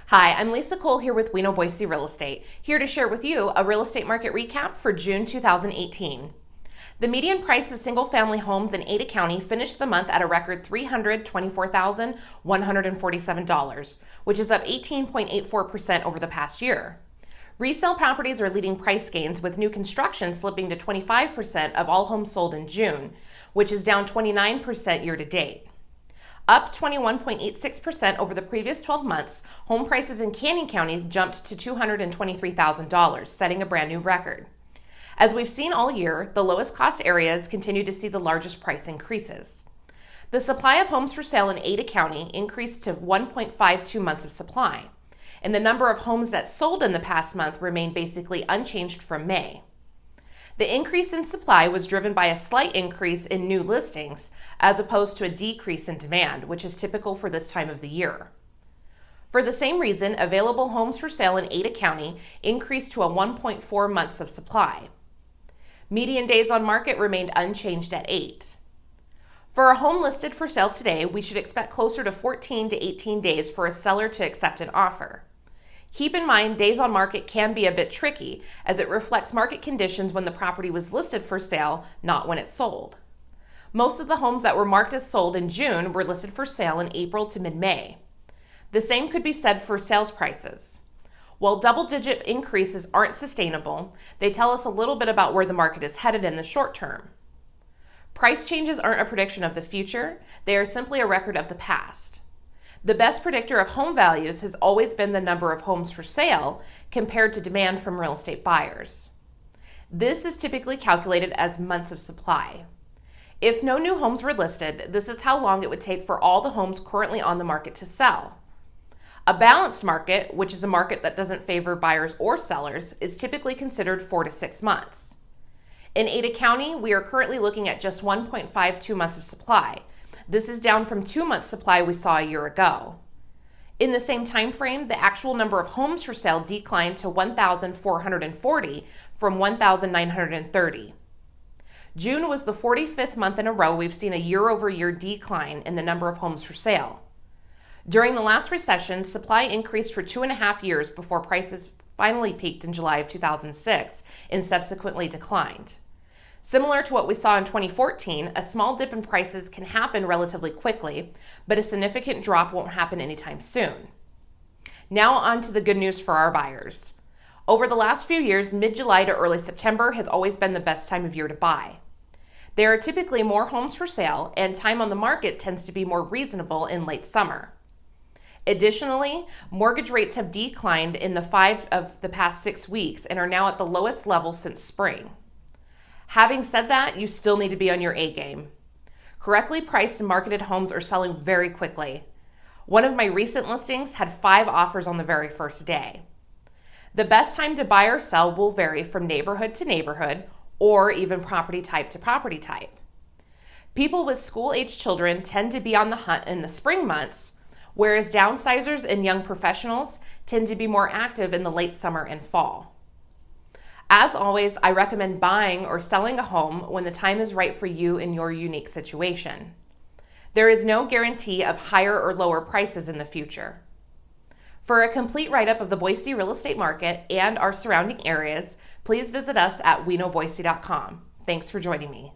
Hi, I'm Lisa Kohl here with Boise Real Estate, here to share with you a real estate market recap for June 2018. The median price of single-family homes in Ada County finished the month at a record $324,147, which is up 18.84% over the past year. Resale properties are leading price gains, with new construction slipping to 25% of all homes sold in June, which is down 29% year-to-date. Up 21.86% over the previous 12 months, home prices in Canyon County jumped to $223,000, setting a brand new record. As we've seen all year, the lowest cost areas continue to see the largest price increases. The supply of homes for sale in Ada County increased to 1.52 months of supply, and the number of homes that sold in the past month remained basically unchanged from May. The increase in supply was driven by a slight increase in new listings as opposed to a decrease in demand, which is typical for this time of the year. For the same reason, available homes for sale in Ada County increased to a 1.4 months of supply. Median days on market remained unchanged at 8. For a home listed for sale today, we should expect closer to 14 to 18 days for a seller to accept an offer. Keep in mind, days on market can be a bit tricky, as it reflects market conditions when the property was listed for sale, not when it sold. Most of the homes that were marked as sold in June were listed for sale in April to mid-May. The same could be said for sales prices. While double-digit increases aren't sustainable, they tell us a little bit about where the market is headed in the short term. Price changes aren't a prediction of the future, they are simply a record of the past. The best predictor of home values has always been the number of homes for sale compared to demand from real estate buyers. This is typically calculated as months of supply. If no new homes were listed, this is how long it would take for all the homes currently on the market to sell. A balanced market, which is a market that doesn't favor buyers or sellers, is typically considered 4 to 6 months. In Ada County, we are currently looking at just 1.52 months of supply. This is down from 2 months supply we saw a year ago. In the same time frame, the actual number of homes for sale declined to 1,440 from 1,930. June was the 45th month in a row we've seen a year-over-year decline in the number of homes for sale. During the last recession, supply increased for 2.5 years before prices finally peaked in July of 2006 and subsequently declined. Similar to what we saw in 2014, a small dip in prices can happen relatively quickly, but a significant drop won't happen anytime soon. Now on to the good news for our buyers. Over the last few years, mid-July to early September has always been the best time of year to buy. There are typically more homes for sale, and time on the market tends to be more reasonable in late summer. Additionally, mortgage rates have declined in the 5 of the past 6 weeks and are now at the lowest level since spring. Having said that, you still need to be on your A game. Correctly priced and marketed homes are selling very quickly. One of my recent listings had 5 offers on the very first day. The best time to buy or sell will vary from neighborhood to neighborhood, or even property type to property type. People with school-aged children tend to be on the hunt in the spring months, whereas downsizers and young professionals tend to be more active in the late summer and fall. As always, I recommend buying or selling a home when the time is right for you in your unique situation. There is no guarantee of higher or lower prices in the future. For a complete write-up of the Boise real estate market and our surrounding areas, please visit us at weknowboise.com. Thanks for joining me.